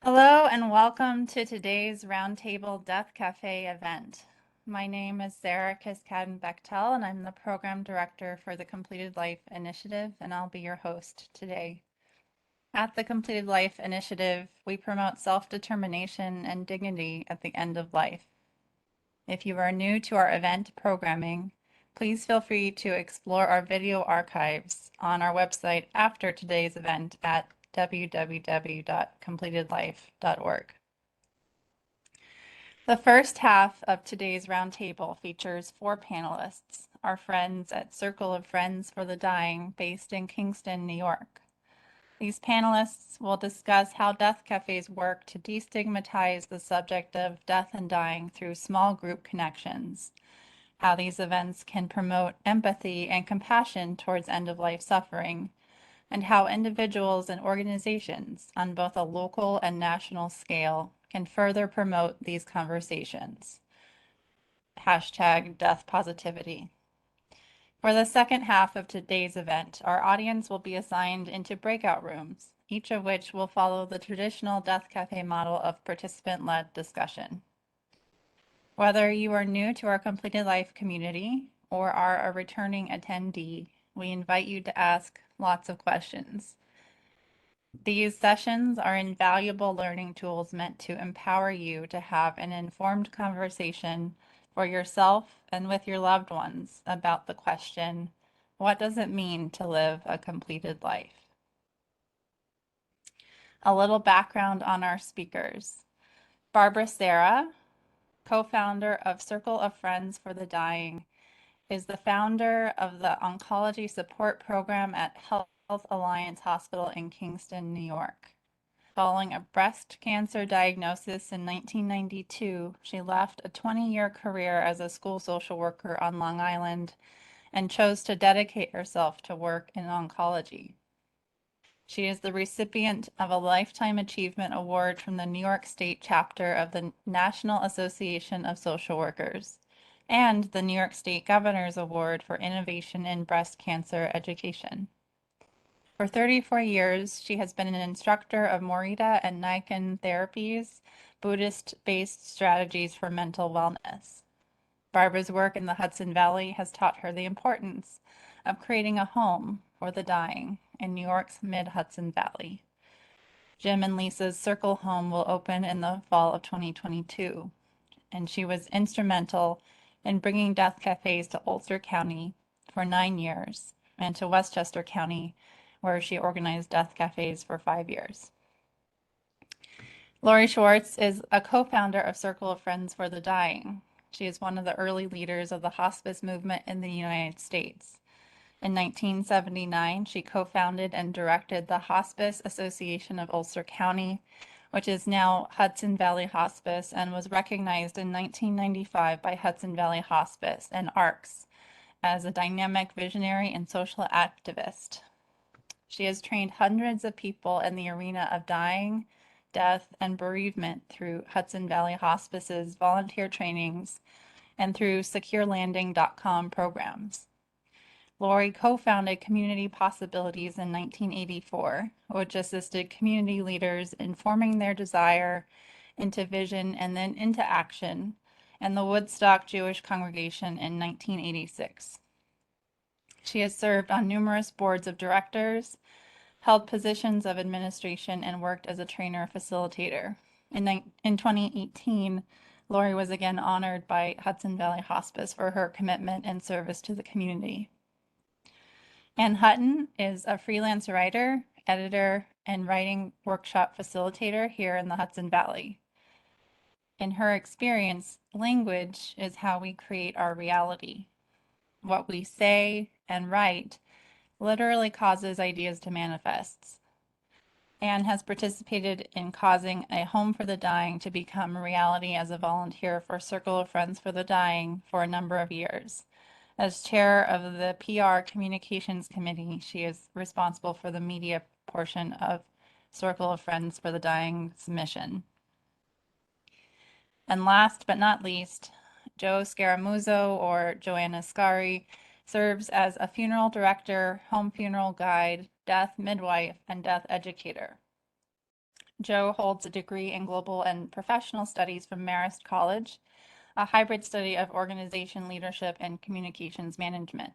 Hello and welcome to today's Roundtable Death Café event. My name is Sarah Kiskaden-Bechtel and I'm the Program Director for the Completed Life Initiative, and I'll be your host today. At the Completed Life Initiative, we promote self-determination and dignity at the end of life. If you are new to our event programming, please feel free to explore our video archives on our website after today's event at www.completedlife.org. The first half of today's roundtable features 4 panelists, our friends at Circle of Friends for the Dying based in Kingston, New York. These panelists will discuss how death cafes work to destigmatize the subject of death and dying through small group connections, how these events can promote empathy and compassion towards end-of-life suffering, and how individuals and organizations on both a local and national scale can further promote these conversations. #death positivity. For the second half of today's event, our audience will be assigned into breakout rooms, each of which will follow the traditional Death Cafe model of participant-led discussion. Whether you are new to our Completed Life community or are a returning attendee, we invite you to ask lots of questions. These sessions are invaluable learning tools meant to empower you to have an informed conversation for yourself and with your loved ones about the question, what does it mean to live a completed life? A little background on our speakers. Barbara Serra, co-founder of Circle of Friends for the Dying, is the founder of the Oncology Support Program at Health Alliance Hospital in Kingston, New York. Following a breast cancer diagnosis in 1992, she left a 20-year career as a school social worker on Long Island and chose to dedicate herself to work in oncology. She is the recipient of a Lifetime Achievement Award from the New York State chapter of the National Association of Social Workers and the New York State Governor's Award for Innovation in Breast Cancer Education. For 34 years, she has been an instructor of Morita and Nichiren therapies, Buddhist-based strategies for mental wellness. Barbara's work in the Hudson Valley has taught her the importance of creating a home for the dying in New York's mid-Hudson Valley. Jim and Lisa's Circle Home will open in the fall of 2022, and she was instrumental in bringing death cafes to Ulster County for 9 years and to Westchester County, where she organized death cafes for 5 years. Lori Schwartz is a co-founder of Circle of Friends for the Dying. She is one of the early leaders of the hospice movement in the United States. In 1979, she co-founded and directed the Hospice Association of Ulster County, which is now Hudson Valley Hospice, and was recognized in 1995 by Hudson Valley Hospice and ARCS as a dynamic visionary and social activist. She has trained hundreds of people in the arena of dying, death, and bereavement through Hudson Valley Hospice's volunteer trainings and through SecureLanding.com programs. Lori co-founded Community Possibilities in 1984, which assisted community leaders in forming their desire into vision and then into action, and the Woodstock Jewish Congregation in 1986. She has served on numerous boards of directors, held positions of administration, and worked as a trainer facilitator. In 2018, Lori was again honored by Hudson Valley Hospice for her commitment and service to the community. Ann Hutton is a freelance writer, editor, and writing workshop facilitator here in the Hudson Valley. In her experience, language is how we create our reality. What we say and write literally causes ideas to manifest. Anne has participated in causing a home for the dying to become a reality as a volunteer for Circle of Friends for the Dying for a number of years. As chair of the PR Communications Committee, she is responsible for the media portion of Circle of Friends for the Dying's mission. And last but not least, Joe Scaramuzzo, or Joanna Scari, serves as a funeral director, home funeral guide, death midwife, and death educator. Joe holds a degree in global and professional studies from Marist College, a hybrid study of organization leadership and communications management.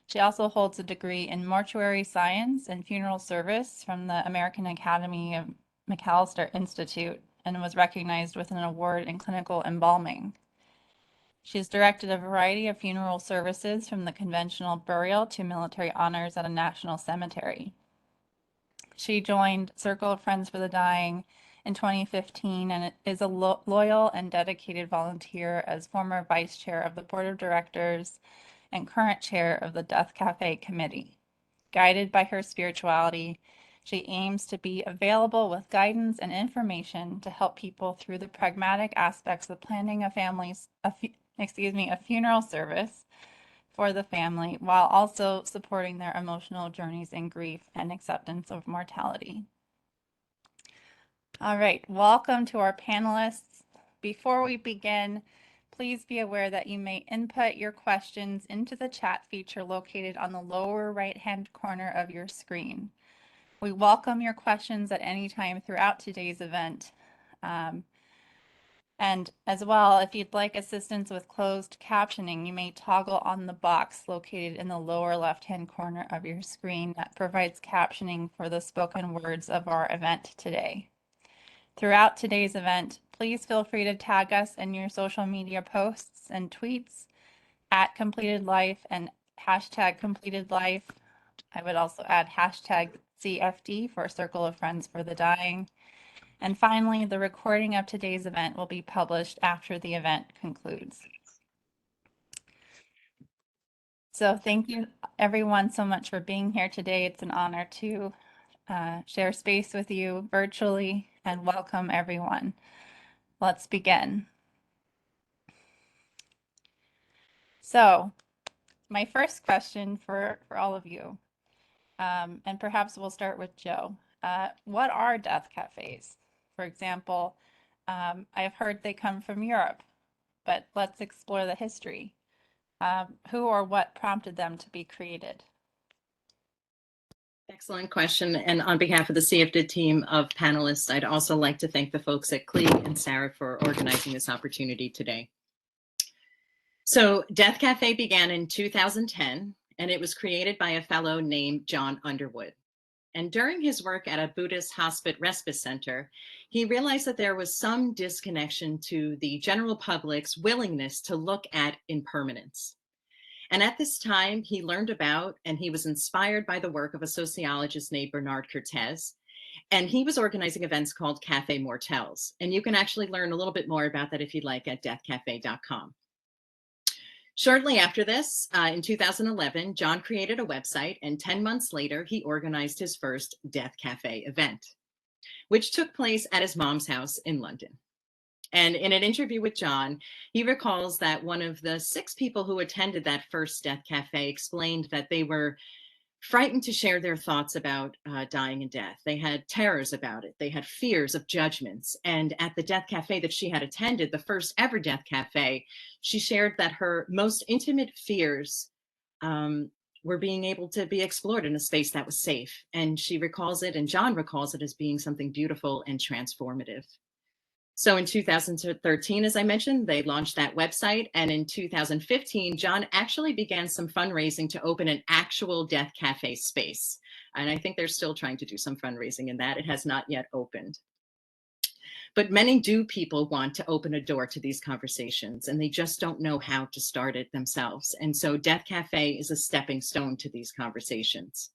She also holds a degree in mortuary science and funeral service from the American Academy of McAllister Institute and was recognized with an award in clinical embalming. She has directed a variety of funeral services from the conventional burial to military honors at a national cemetery. She joined Circle of Friends for the Dying in 2015 and is a loyal and dedicated volunteer as former vice chair of the board of directors and current chair of the Death Café committee. Guided by her spirituality, she aims to be available with guidance and information to help people through the pragmatic aspects of planning a funeral service for the family while also supporting their emotional journeys in grief and acceptance of mortality. All right, welcome to our panelists. Before we begin, please be aware that you may input your questions into the chat feature located on the lower right-hand corner of your screen. We welcome your questions at any time throughout today's event. And as well, if you'd like assistance with closed captioning, you may toggle on the box located in the lower left-hand corner of your screen that provides captioning for the spoken words of our event today. Throughout today's event, please feel free to tag us in your social media posts and tweets at Completed Life and hashtag Completed Life. I would also add hashtag CFD for Circle of Friends for the Dying. And finally, the recording of today's event will be published after the event concludes. So thank you everyone so much for being here today. It's an honor to share space with you virtually and welcome everyone. Let's begin. So my first question for all of you, and perhaps we'll start with Joe. What are death cafes? For example, I've heard they come from Europe, but let's explore the history. Who or what prompted them to be created? Excellent question. And on behalf of the CFD team of panelists, I'd also like to thank the folks at CLE and Sarah for organizing this opportunity today. So Death Cafe began in 2010, and it was created by a fellow named John Underwood. And during his work at a Buddhist respite center, he realized that there was some disconnection to the general public's willingness to look at impermanence. And at this time, he learned about and he was inspired by the work of a sociologist named Bernard Cortez. And he was organizing events called Café Mortels. And you can actually learn a little bit more about that if you'd like at deathcafe.com. Shortly after this, in 2011, John created a website, and 10 months later, he organized his first Death Cafe event, which took place at his mom's house in London. And in an interview with John, he recalls that one of the 6 people who attended that first Death Cafe explained that they were frightened to share their thoughts about dying and death. They had terrors about it. They had fears of judgments. And at the Death Cafe that she had attended, the first ever Death Cafe, she shared that her most intimate fears were being able to be explored in a space that was safe. And she recalls it, and John recalls it as being something beautiful and transformative. So in 2013, as I mentioned, they launched that website. And in 2015, John actually began some fundraising to open an actual Death Cafe space. And I think they're still trying to do some fundraising in that. It has not yet opened. But many people want to open a door to these conversations, and they just don't know how to start it themselves. And so Death Cafe is a stepping stone to these conversations.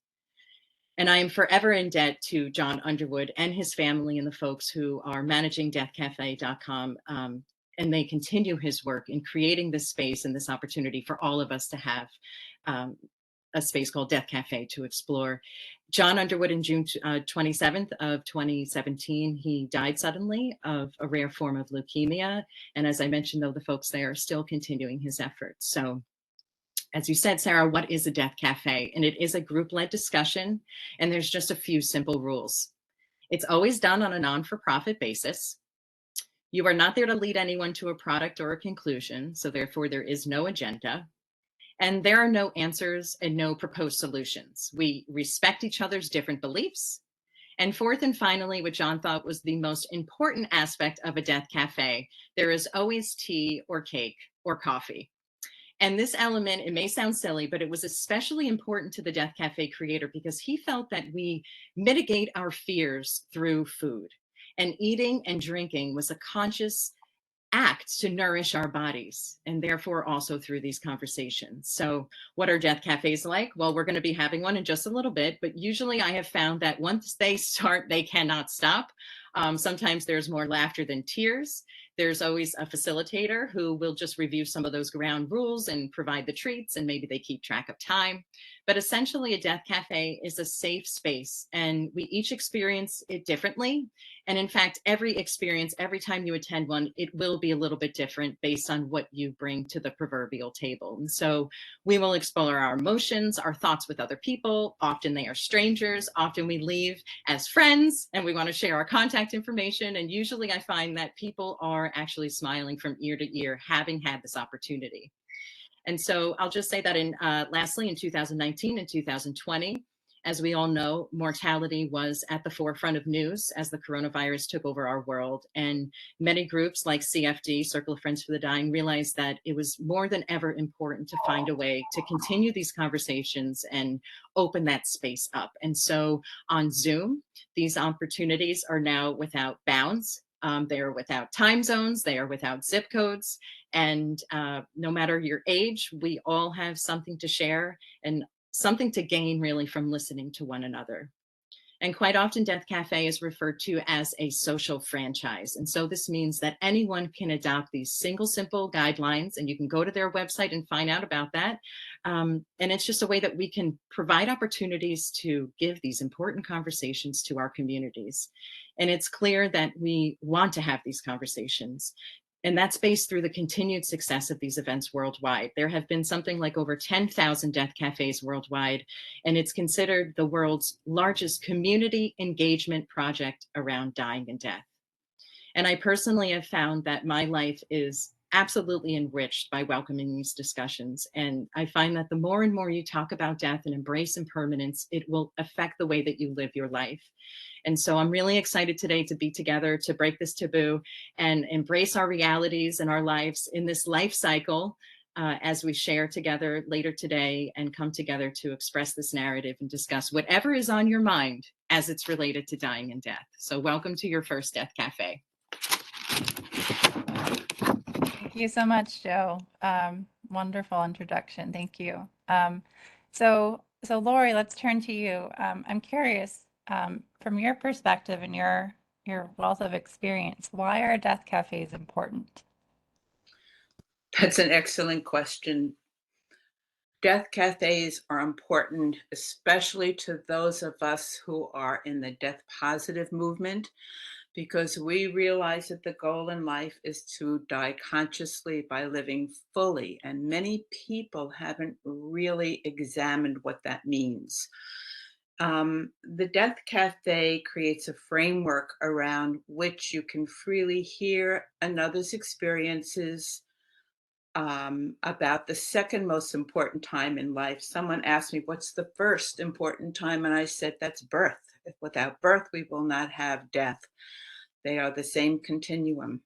And I am forever in debt to John Underwood and his family and the folks who are managing deathcafe.com. And they continue his work in creating this space and this opportunity for all of us to have a space called Death Cafe to explore. John Underwood, in June 27th of 2017, he died suddenly of a rare form of leukemia. And as I mentioned, though, the folks there are still continuing his efforts. So as you said, Sarah, what is a Death Cafe? And it is a group-led discussion, and there's just a few simple rules. It's always done on a non-for-profit basis. You are not there to lead anyone to a product or a conclusion, so therefore there is no agenda. And there are no answers and no proposed solutions. We respect each other's different beliefs, And fourth and finally, what John thought was the most important aspect of a death cafe, there is always tea or cake or coffee. And this element, it may sound silly, but it was especially important to the Death Cafe creator because he felt that we mitigate our fears through food. And eating and drinking was a conscious act to nourish our bodies and therefore also through these conversations. So what are death cafes like? Well, we're going to be having one in just a little bit, but usually I have found that once they start, they cannot stop. Sometimes there's more laughter than tears. There's always a facilitator who will just review some of those ground rules and provide the treats, and maybe they keep track of time. But essentially, a death cafe is a safe space, and we each experience it differently. And in fact, every experience, every time you attend one, it will be a little bit different based on what you bring to the proverbial table. And so we will explore our emotions, our thoughts with other people. Often they are strangers. Often we leave as friends and we want to share our contact information. And usually I find that people are actually smiling from ear to ear, having had this opportunity. And so I'll just say that lastly, in 2019 and 2020, as we all know, mortality was at the forefront of news as the coronavirus took over our world. And many groups like CFD, Circle of Friends for the Dying, realized that it was more than ever important to find a way to continue these conversations and open that space up. And so on Zoom, these opportunities are now without bounds. They are without time zones, they are without zip codes. And no matter your age, we all have something to share and something to gain really from listening to one another. And quite often, Death Cafe is referred to as a social franchise. And so this means that anyone can adopt these simple guidelines, and you can go to their website and find out about that. And it's just a way that we can provide opportunities to give these important conversations to our communities. And it's clear that we want to have these conversations. And that's based through the continued success of these events worldwide. There have been something like over 10,000 death cafes worldwide, and it's considered the world's largest community engagement project around dying and death. And I personally have found that my life is absolutely enriched by welcoming these discussions. And I find that the more and more you talk about death and embrace impermanence, it will affect the way that you live your life. And so I'm really excited today to be together to break this taboo and embrace our realities and our lives in this life cycle as we share together later today and come together to express this narrative and discuss whatever is on your mind as it's related to dying and death. So welcome to your first Death Cafe. Thank you so much, Joe. Wonderful introduction. Thank you. So Lori, let's turn to you. I'm curious, from your perspective and your wealth of experience, why are death cafes important? That's an excellent question. Death cafes are important, especially to those of us who are in the death positive movement, because we realize that the goal in life is to die consciously by living fully. And many people haven't really examined what that means. The Death Cafe creates a framework around which you can freely hear another's experiences about the second most important time in life. Someone asked me, what's the first important time? And I said, that's birth. If without birth, we will not have death. They are the same continuum.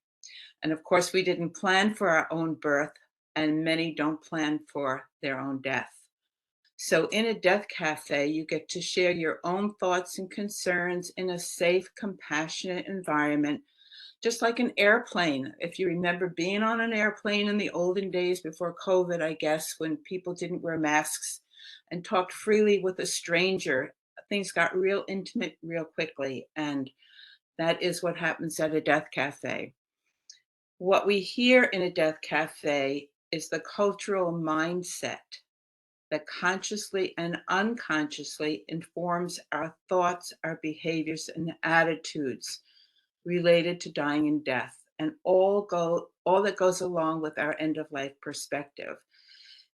And of course, we didn't plan for our own birth, and many don't plan for their own death. So in a death cafe, you get to share your own thoughts and concerns in a safe, compassionate environment, just like an airplane. If you remember being on an airplane in the olden days before COVID, I guess, when people didn't wear masks and talked freely with a stranger, things got real intimate real quickly. And that is what happens at a death cafe. What we hear in a death cafe is the cultural mindset that consciously and unconsciously informs our thoughts, our behaviors, and attitudes related to dying and death, and all that goes along with our end of life perspective.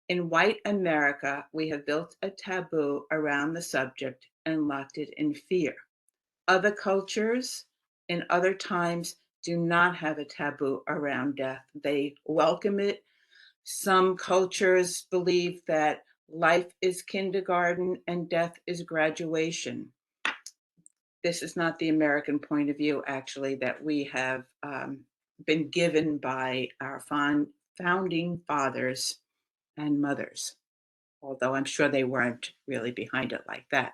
In white America, we have built a taboo around the subject and locked it in fear. Other cultures in other times do not have a taboo around death. They welcome it. Some cultures believe that life is kindergarten and death is graduation. This is not the American point of view, actually, that we have been given by our founding fathers and mothers, although I'm sure they weren't really behind it like that.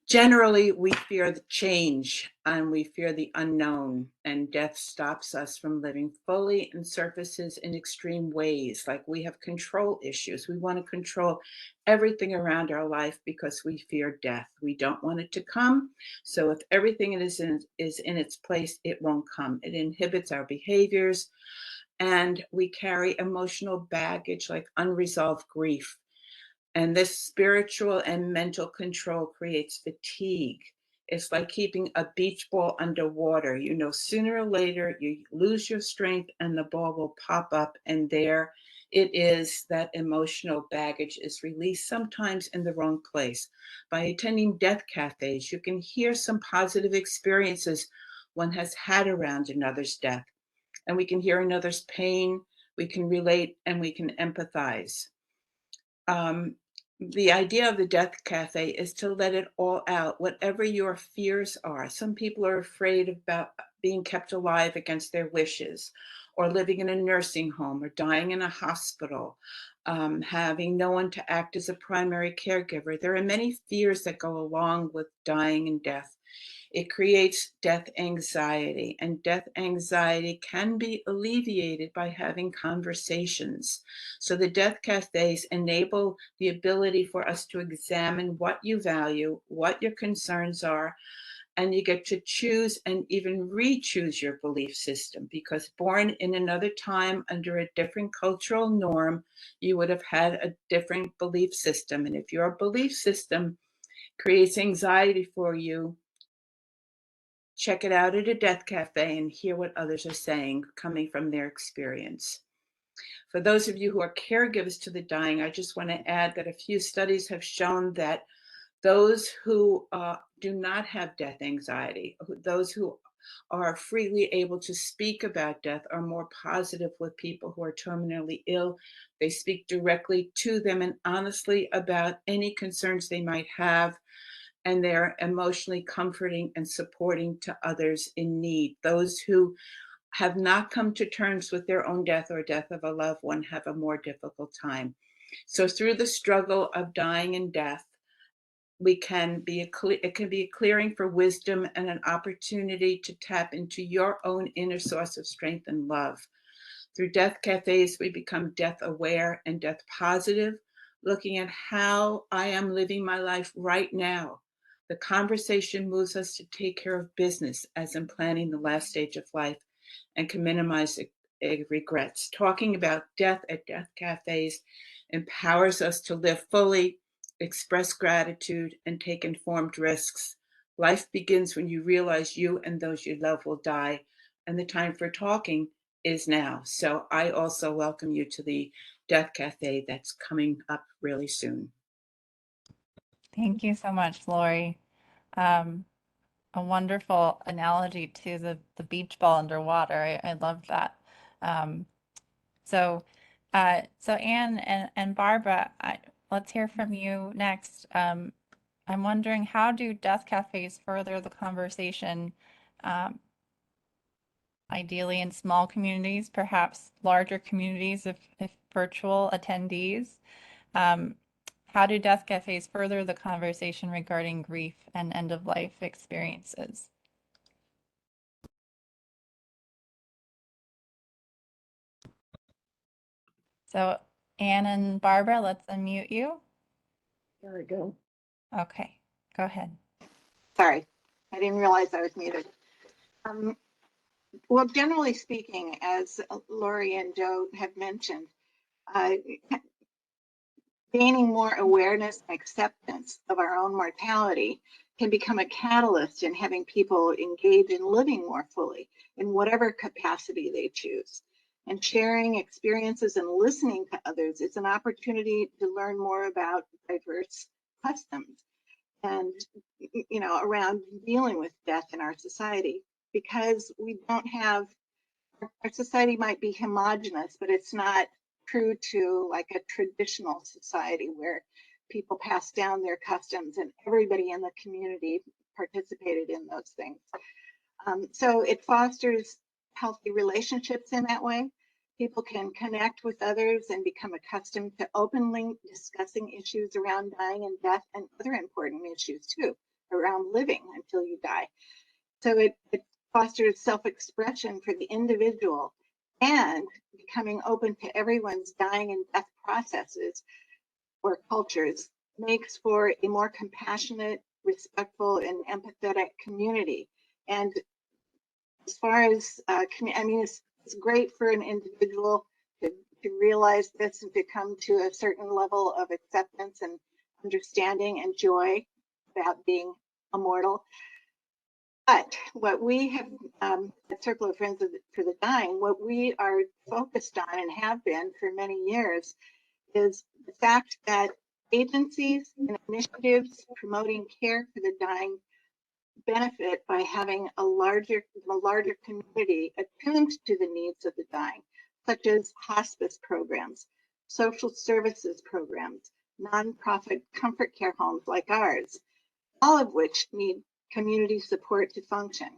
Generally, we fear the change and we fear the unknown, and death stops us from living fully and surfaces in extreme ways. Like we have control issues. We want to control everything around our life because we fear death. We don't want it to come. So if everything is in its place, it won't come. It inhibits our behaviors, and we carry emotional baggage like unresolved grief. And this spiritual and mental control creates fatigue. It's like keeping a beach ball underwater. You know, sooner or later, you lose your strength and the ball will pop up, and there it is. That emotional baggage is released, sometimes in the wrong place. By attending death cafes, you can hear some positive experiences one has had around another's death, and we can hear another's pain, we can relate, and we can empathize. Um, the idea of the death cafe is to let it all out, whatever your fears are. Some people are afraid about being kept alive against their wishes, or living in a nursing home, or dying in a hospital, having no one to act as a primary caregiver. There are many fears that go along with dying and death. It creates death anxiety, and death anxiety can be alleviated by having conversations. So the death cafes enable the ability for us to examine what you value, what your concerns are, and you get to choose and even re-choose your belief system, because born in another time under a different cultural norm, you would have had a different belief system. And if your belief system creates anxiety for you, check it out at a death cafe and hear what others are saying, coming from their experience. For those of you who are caregivers to the dying, I just want to add that a few studies have shown that those who do not have death anxiety, those who are freely able to speak about death, are more positive with people who are terminally ill. They speak directly to them and honestly about any concerns they might have, and they're emotionally comforting and supporting to others in need. Those who have not come to terms with their own death or death of a loved one have a more difficult time. So through the struggle of dying and death, it can be a clearing for wisdom and an opportunity to tap into your own inner source of strength and love. Through death cafes, we become death aware and death positive, looking at how I am living my life right now. The conversation moves us to take care of business, as in planning the last stage of life, and can minimize regrets. Talking about death at death cafes empowers us to live fully, express gratitude, and take informed risks. Life begins when you realize you and those you love will die, and the time for talking is now. So I also welcome you to the Death Cafe that's coming up really soon. Thank you so much, Lori. A wonderful analogy to the beach ball underwater. I love that. Um, so Anne and Barbara, let's hear from you next. I'm wondering, how do death cafes further the conversation, ideally in small communities, perhaps larger communities if virtual attendees? How do death cafes further the conversation regarding grief and end-of-life experiences? So Anne and Barbara, let's unmute you. There we go. Okay, go ahead. Sorry, I didn't realize I was muted. Well, generally speaking, as Lori and Joe have mentioned, gaining more awareness and acceptance of our own mortality can become a catalyst in having people engage in living more fully in whatever capacity they choose. And sharing experiences and listening to others is an opportunity to learn more about diverse customs and, you know, around dealing with death in our society, because we don't have, our society might be homogenous, but it's not true to like a traditional society where people pass down their customs and everybody in the community participated in those things. So it fosters healthy relationships in that way. People can connect with others and become accustomed to openly discussing issues around dying and death and other important issues too, around living until you die. So it fosters self-expression for the individual, and becoming open to everyone's dying and death processes or cultures makes for a more compassionate, respectful, and empathetic community. And as far as, I mean, it's great for an individual to realize this and to come to a certain level of acceptance and understanding and joy about being immortal. But what we have at Circle of Friends for the Dying, what we are focused on and have been for many years is the fact that agencies and initiatives promoting care for the dying benefit by having a larger community attuned to the needs of the dying, such as hospice programs, social services programs, nonprofit comfort care homes like ours, all of which need community support to function.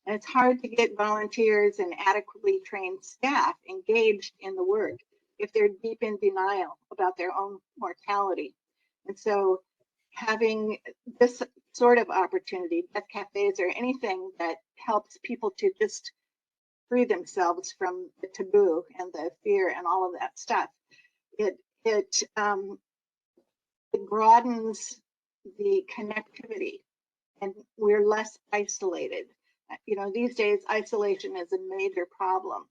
And it's hard to get volunteers and adequately trained staff engaged in the work if they're deep in denial about their own mortality. And so having this sort of opportunity, death cafes or anything that helps people to just free themselves from the taboo and the fear and all of that stuff, it broadens the connectivity, and we're less isolated. You know, these days isolation is a major problem,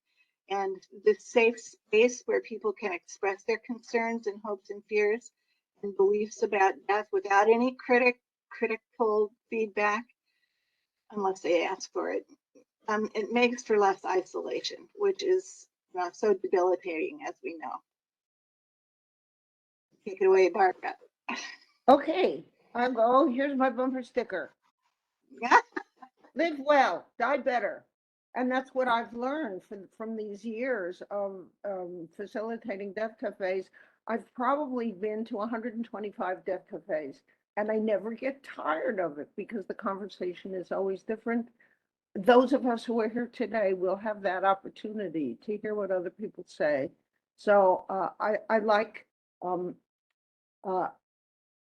and this safe space where people can express their concerns and hopes and fears and beliefs about death without any critical feedback, unless they ask for it, it makes for less isolation, which is so debilitating, as we know. Take it away, Barbara. Okay, I'll go. Here's my bumper sticker. Yeah. Live well, die better. And that's what I've learned from these years of facilitating death cafes. I've probably been to 125 death cafes, and I never get tired of it because the conversation is always different. Those of us who are here today will have that opportunity to hear what other people say. So I like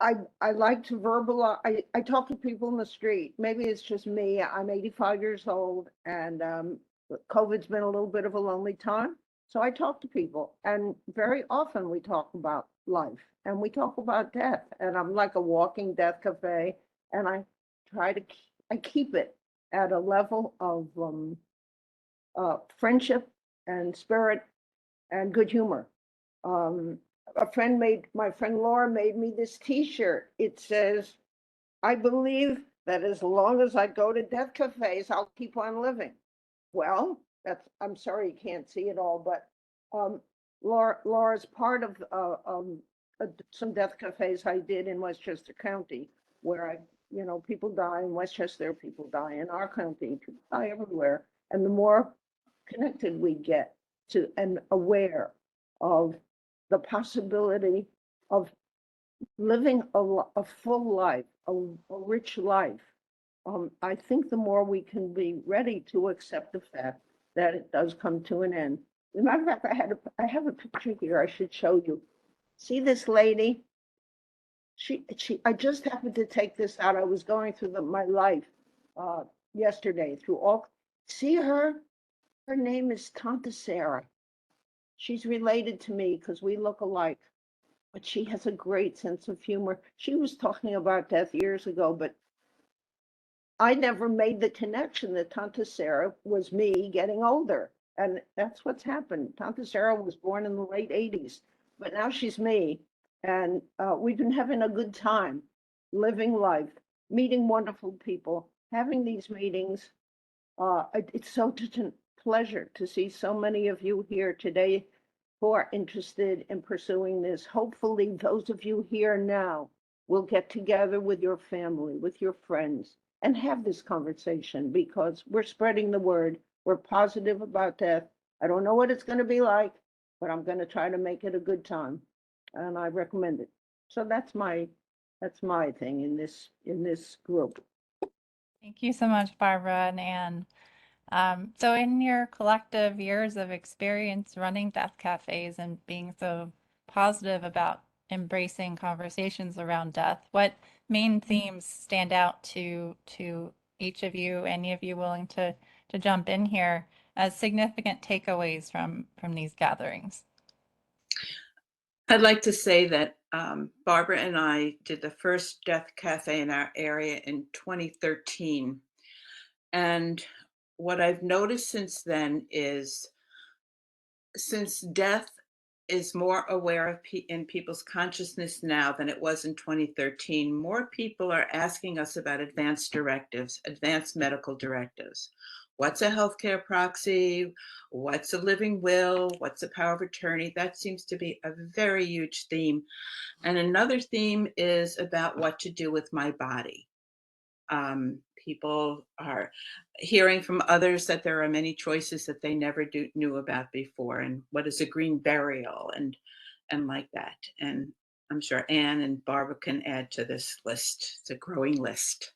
I like to verbalize. I talk to people in the street. Maybe it's just me. I'm 85 years old, and COVID's been a little bit of a lonely time. So I talk to people, and very often we talk about life and we talk about death. And I'm like a walking death cafe, and I try to I keep it at a level of friendship and spirit and good humor. My friend Laura made me this T-shirt. It says, "I believe that as long as I go to death cafes, I'll keep on living." Well, I'm sorry you can't see it all, but Laura's part of some death cafes I did in Westchester County, where people die in Westchester, people die in our county, people die everywhere. And the more connected we get to and aware of the possibility of living a full life, a rich life, I think the more we can be ready to accept the fact that it does come to an end. As a matter of fact, I have a picture here I should show you. See this lady? I just happened to take this out. I was going through my life yesterday see her? Her name is Tanta Sarah. She's related to me because we look alike, but she has a great sense of humor. She was talking about death years ago, but I never made the connection that Tanta Sarah was me getting older. And that's what's happened. Tanta Sarah was born in the late 80s, but now she's me. And we've been having a good time, living life, meeting wonderful people, having these meetings. It's such a pleasure to see so many of you here today who are interested in pursuing this. Hopefully, those of you here now will get together with your family, with your friends, and have this conversation, because we're spreading the word. We're positive about death. I don't know what it's going to be like, but I'm going to try to make it a good time, and I recommend it. So that's my thing in this group. Thank you so much, Barbara and Anne. So in your collective years of experience running death cafes and being so positive about embracing conversations around death, what main themes stand out to each of you? Any of you willing to jump in here as significant takeaways from these gatherings? I'd like to say that Barbara and I did the first death cafe in our area in 2013. And what I've noticed since then is, since death is more aware of in people's consciousness now than it was in 2013, more people are asking us about advanced directives, advanced medical directives. What's a healthcare proxy? What's a living will? What's a power of attorney? That seems to be a very huge theme. And another theme is about what to do with my body. People are hearing from others that there are many choices that they never knew about before, and what is a green burial, and like that. And I'm sure Anne and Barbara can add to this list. It's a growing list.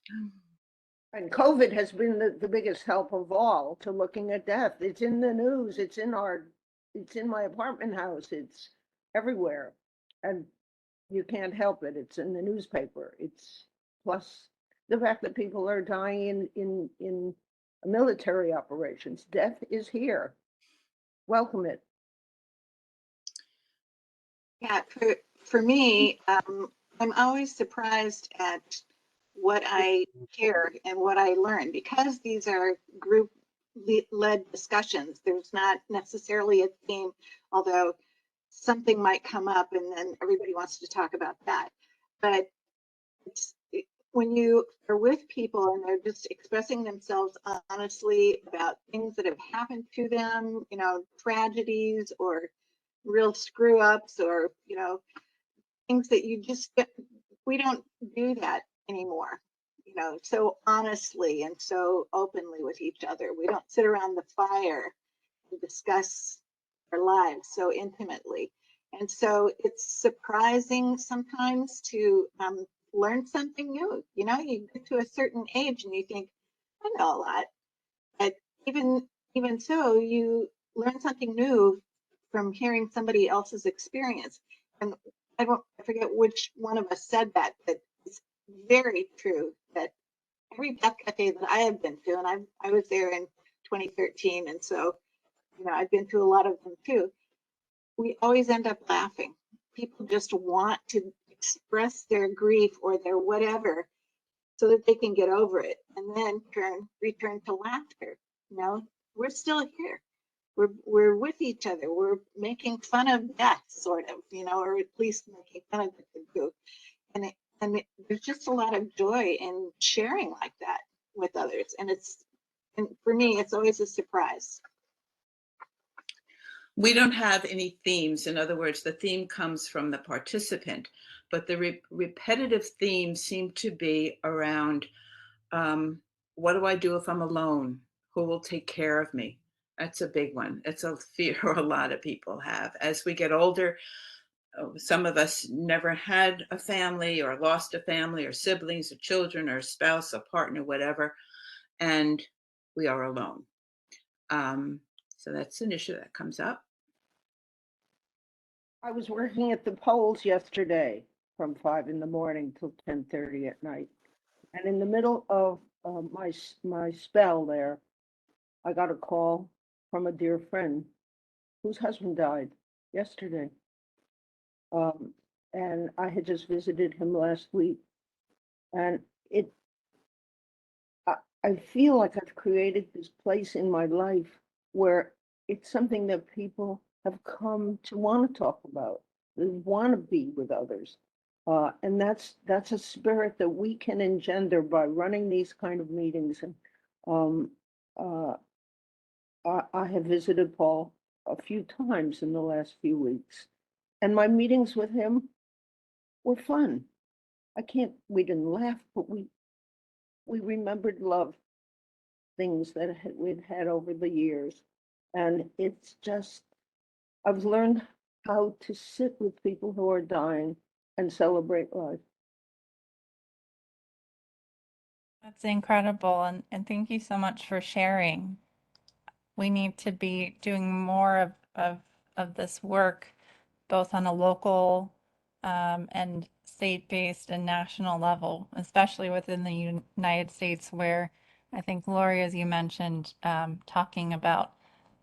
And COVID has been the biggest help of all to looking at death. It's in the news, it's in my apartment house, it's everywhere. And you can't help it. It's in the newspaper. It's plus the fact that people are dying in military operations. Death is here. Welcome it. Yeah, for me, I'm always surprised at what I hear and what I learn, because these are group-led discussions. There's not necessarily a theme, although something might come up and then everybody wants to talk about that. But when you are with people and they're just expressing themselves honestly about things that have happened to them, tragedies or real screw ups, or, things that you just, we don't do that anymore, so honestly and so openly with each other. We don't sit around the fire and discuss our lives so intimately. And so it's surprising sometimes to learn something new. You get to a certain age and you think, I know a lot. But even so, you learn something new from hearing somebody else's experience. And I forget which one of us said that, but it's very true that every death cafe that I have been to, and I was there in 2013, and so I've been to a lot of them too, we always end up laughing. People just want to express their grief or their whatever so that they can get over it, and then return to laughter. We're still here. We're with each other. We're making fun of death, sort of, or at least making fun of it. And there's just a lot of joy in sharing like that with others. And for me, it's always a surprise. We don't have any themes. In other words, the theme comes from the participant, but the repetitive themes seem to be around, what do I do if I'm alone? Who will take care of me? That's a big one. It's a fear a lot of people have. As we get older, some of us never had a family or lost a family or siblings or children or a spouse, a partner, whatever, and we are alone. So that's an issue that comes up. I was working at the polls yesterday from 5 in the morning till 10:30 at night. And in the middle of my spell there, I got a call from a dear friend whose husband died yesterday. And I had just visited him last week. And I feel like I've created this place in my life where it's something that people have come to want to talk about. They want to be with others. And that's a spirit that we can engender by running these kind of meetings. And I have visited Paul a few times in the last few weeks, and my meetings with him were fun. We didn't laugh, but we remembered love, things that we'd had over the years. And it's just, I've learned how to sit with people who are dying and celebrate life. That's incredible, and thank you so much for sharing. We need to be doing more of this work, both on a local and state-based and national level, especially within the United States, where I think, Lori, as you mentioned, talking about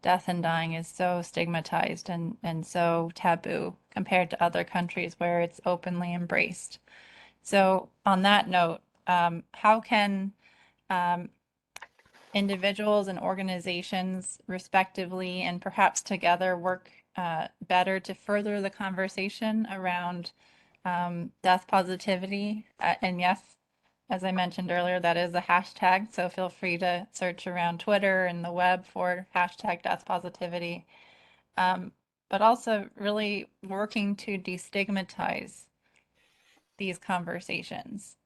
death and dying is so stigmatized and so taboo compared to other countries where it's openly embraced. So on that note, how can um, individuals and organizations respectively and perhaps together work better to further the conversation around death positivity? And yes, as I mentioned earlier, that is a hashtag, so feel free to search around Twitter and the web for hashtag death positivity. But also really working to destigmatize these conversations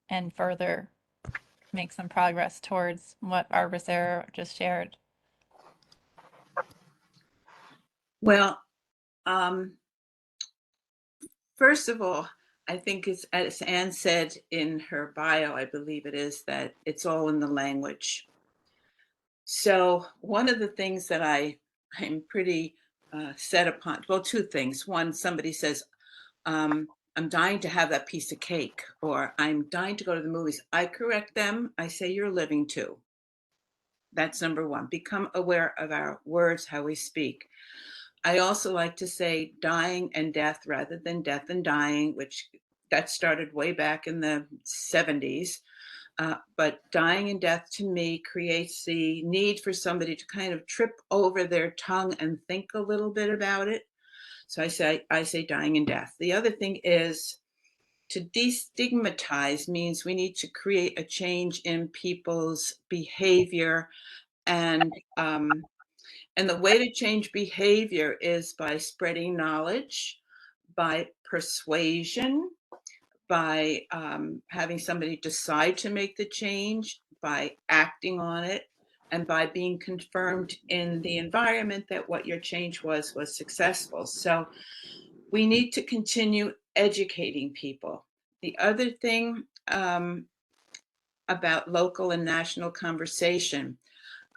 and further make some progress towards what Barbara Sarah just shared. Well, first of all, I think it's, as Anne said in her bio, I believe it is, that it's all in the language. So one of the things that I'm pretty set upon, well, two things. One, somebody says, I'm dying to have that piece of cake, or I'm dying to go to the movies. I correct them. I say, you're living too. That's number one. Become aware of our words, how we speak. I also like to say dying and death rather than death and dying, which that started way back in the 70s. But dying and death to me creates the need for somebody to kind of trip over their tongue and think a little bit about it. So I say dying and death. The other thing is to destigmatize means we need to create a change in people's behavior, and the way to change behavior is by spreading knowledge, by persuasion, by having somebody decide to make the change, by acting on it, and by being confirmed in the environment that what your change was successful. So we need to continue educating people. The other thing about local and national conversation,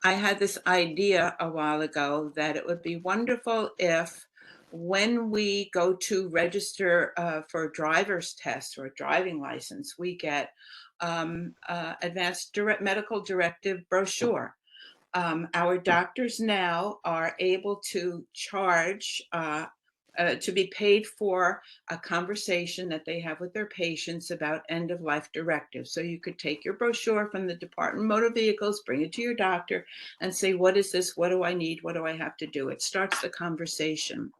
I had this idea a while ago that it would be wonderful if, when we go to register for a driver's test or a driving license, we get advanced medical directive brochure. Our doctors now are able to charge to be paid for a conversation that they have with their patients about end-of-life directives. So you could take your brochure from the Department of Motor Vehicles, bring it to your doctor, and say, what is this? What do I need? What do I have to do? It starts the conversation.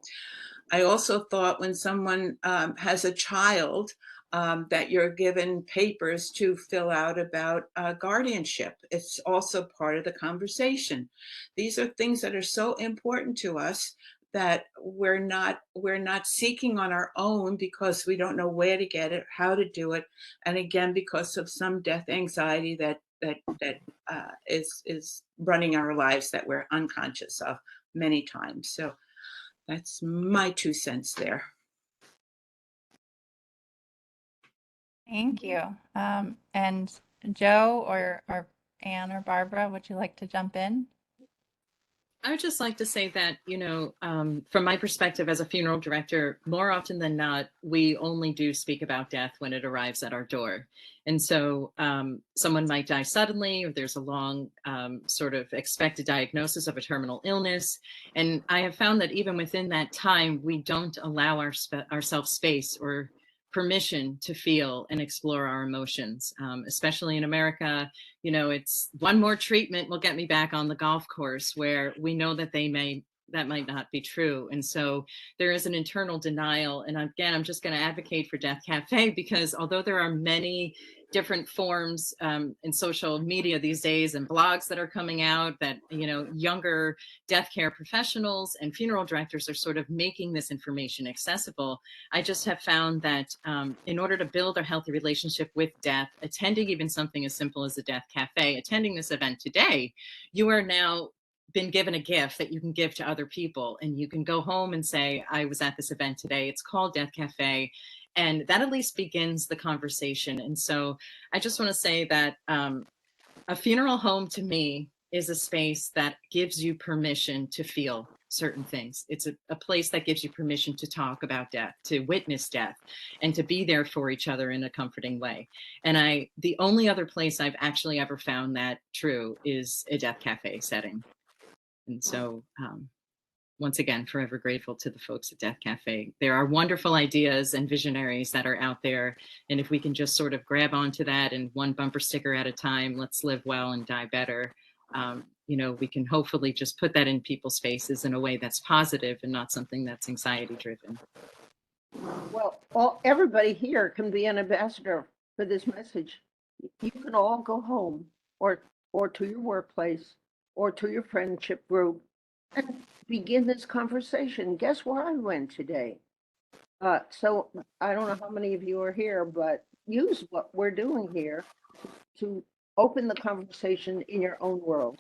I also thought when someone has a child, that you're given papers to fill out about guardianship. It's also part of the conversation. These are things that are so important to us that we're not seeking on our own because we don't know where to get it, how to do it, and again because of some death anxiety that is running our lives that we're unconscious of many times. So that's my 2 cents there. Thank you. And Joe or Anne or Barbara, would you like to jump in? I would just like to say that, from my perspective as a funeral director, more often than not, we only do speak about death when it arrives at our door. And so someone might die suddenly, or there's a long sort of expected diagnosis of a terminal illness. And I have found that even within that time, we don't allow ourselves space or permission to feel and explore our emotions, especially in America. It's one more treatment will get me back on the golf course, where we know that that might not be true. And so there is an internal denial. And again, I'm just going to advocate for Death Cafe, because although there are many different forms in social media these days and blogs that are coming out that, younger death care professionals and funeral directors are sort of making this information accessible, I just have found that in order to build a healthy relationship with death, attending even something as simple as a Death Cafe, attending this event today, you are now been given a gift that you can give to other people, and you can go home and say, I was at this event today. It's called Death Cafe, And that at least begins the conversation. And so I just want to say that a funeral home to me is a space that gives you permission to feel certain things. It's a place that gives you permission to talk about death, to witness death, and to be there for each other in a comforting way. And the only other place I've actually ever found that true is a death cafe setting. And so, once again, forever grateful to the folks at Death Cafe. There are wonderful ideas and visionaries that are out there. And if we can just sort of grab onto that and one bumper sticker at a time, let's live well and die better. We can hopefully just put that in people's faces in a way that's positive and not something that's anxiety driven. Well, everybody here can be an ambassador for this message. You can all go home or to your workplace or to your friendship group and begin this conversation. Guess where I went today? So I don't know how many of you are here, but use what we're doing here to open the conversation in your own world.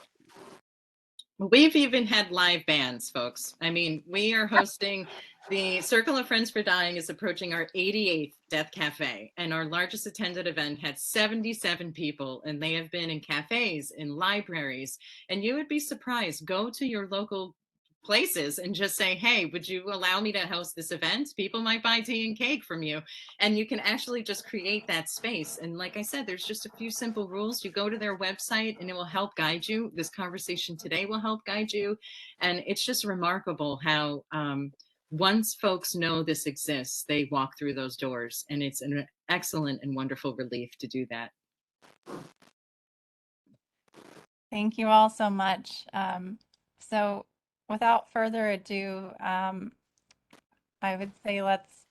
We've even had live bands, folks. I mean, we are hosting the Circle of Friends for Dying is approaching our 88th Death Cafe, and our largest attended event had 77 people, and they have been in cafes, in libraries, and you would be surprised. Go to your local places and just say, hey, would you allow me to host this event? People might buy tea and cake from you, and you can actually just create that space. And like I said, there's just a few simple rules. You go to their website and it will help guide you. This conversation today will help guide you. And it's just remarkable how once folks know this exists, they walk through those doors, and it's an excellent and wonderful relief to do that. Thank you all so much. So without further ado, I would say let's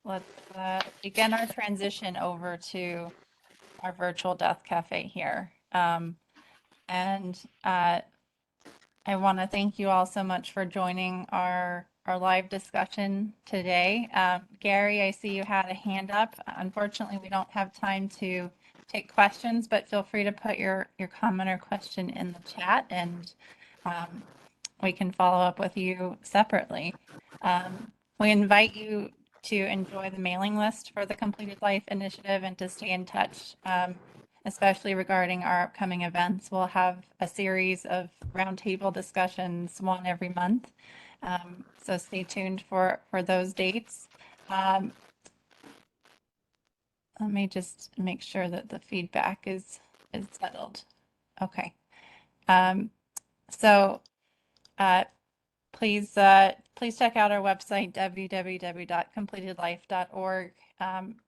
begin our transition over to our virtual Death Cafe here. And I want to thank you all so much for joining our live discussion today. Gary, I see you had a hand up. Unfortunately, we don't have time to take questions, but feel free to put your comment or question in the chat, and we can follow up with you separately. We invite you to enjoy the mailing list for the Completed Life Initiative and to stay in touch, especially regarding our upcoming events. We'll have a series of roundtable discussions, one every month. So stay tuned for those dates. Let me just make sure that the feedback is settled. Okay. So please check out our website, www.completedlife.org.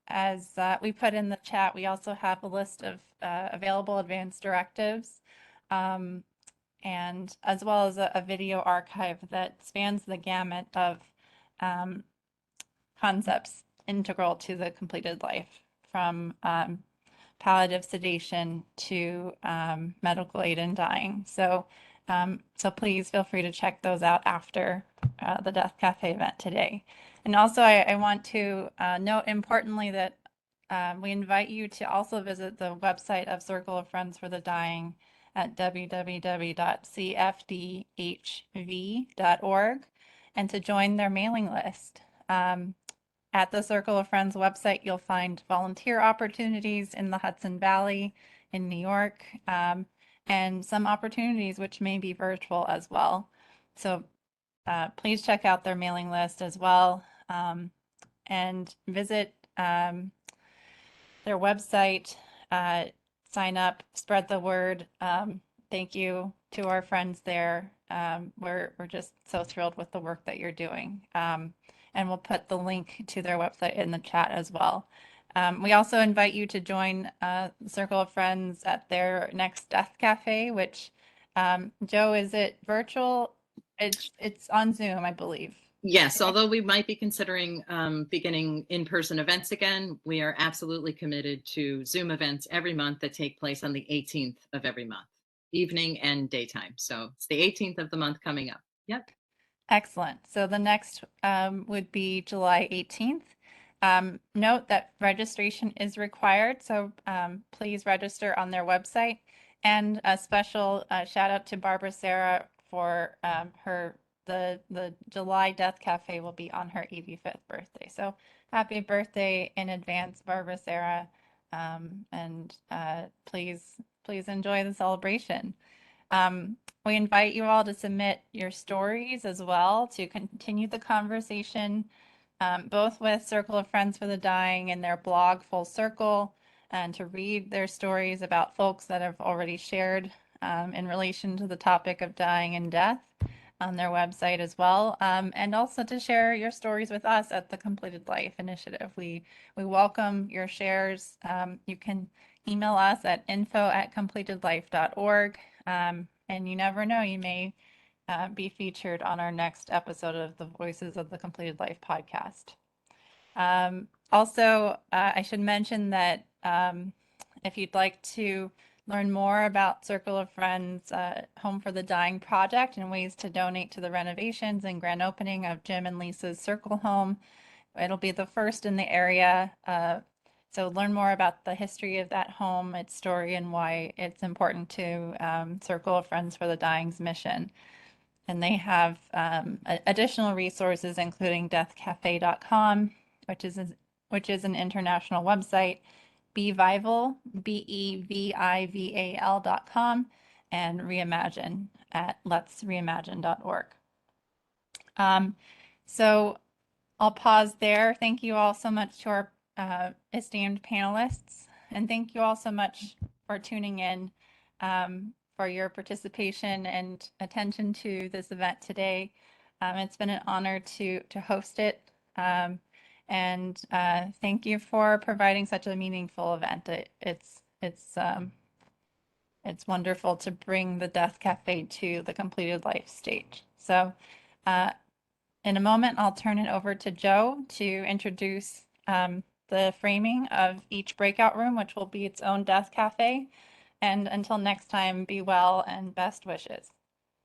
As we put in the chat, we also have a list of available advance directives, and as well as a video archive that spans the gamut of concepts integral to the completed life, from palliative sedation to medical aid in dying. So please feel free to check those out after the Death Cafe event today. And also, I want to note importantly that we invite you to also visit the website of Circle of Friends for the Dying at www.cfdhv.org and to join their mailing list. At the Circle of Friends website, you'll find volunteer opportunities in the Hudson Valley in New York, and some opportunities which may be virtual as well. So please check out their mailing list as well, and visit their website, sign up, spread the word. Thank you to our friends there. We're just so thrilled with the work that you're doing. And we'll put the link to their website in the chat as well. We also invite you to join Circle of Friends at their next Death Cafe, which, Joe, is it virtual? It's on Zoom, I believe. Yes, although we might be considering beginning in-person events again, we are absolutely committed to Zoom events every month that take place on the 18th of every month, evening and daytime. So it's the 18th of the month coming up. Yep. Excellent. So the next would be July 18th. Note that registration is required, so please register on their website. And a special shout out to Barbara Sarah for her the July Death Cafe will be on her 85th birthday. So happy birthday in advance, Barbara Sarah. And please enjoy the celebration. We invite you all to submit your stories as well to continue the conversation, both with Circle of Friends for the Dying and their blog Full Circle, and to read their stories about folks that have already shared in relation to the topic of dying and death on their website as well, and also to share your stories with us at the Completed Life Initiative. We welcome your shares. You can email us at info@completedlife.org, and you never know, you may be featured on our next episode of the Voices of the Completed Life podcast. Also, I should mention that if you'd like to learn more about Circle of Friends Home for the Dying project and ways to donate to the renovations and grand opening of Jim and Lisa's Circle Home, it'll be the first in the area. So learn more about the history of that home, its story, and why it's important to Circle of Friends for the Dying's mission. And they have additional resources, including deathcafe.com, which is an international website, Bevival, BEVIVAL.com, and Reimagine at letsreimagine.org. So I'll pause there. Thank you all so much to our esteemed panelists, and thank you all so much for tuning in, for your participation and attention to this event today. It's been an honor to host it. And thank you for providing such a meaningful event. It's wonderful to bring the Death Cafe to the Completed Life stage. So in a moment, I'll turn it over to Joe to introduce the framing of each breakout room, which will be its own Death Cafe. And until next time, be well and best wishes.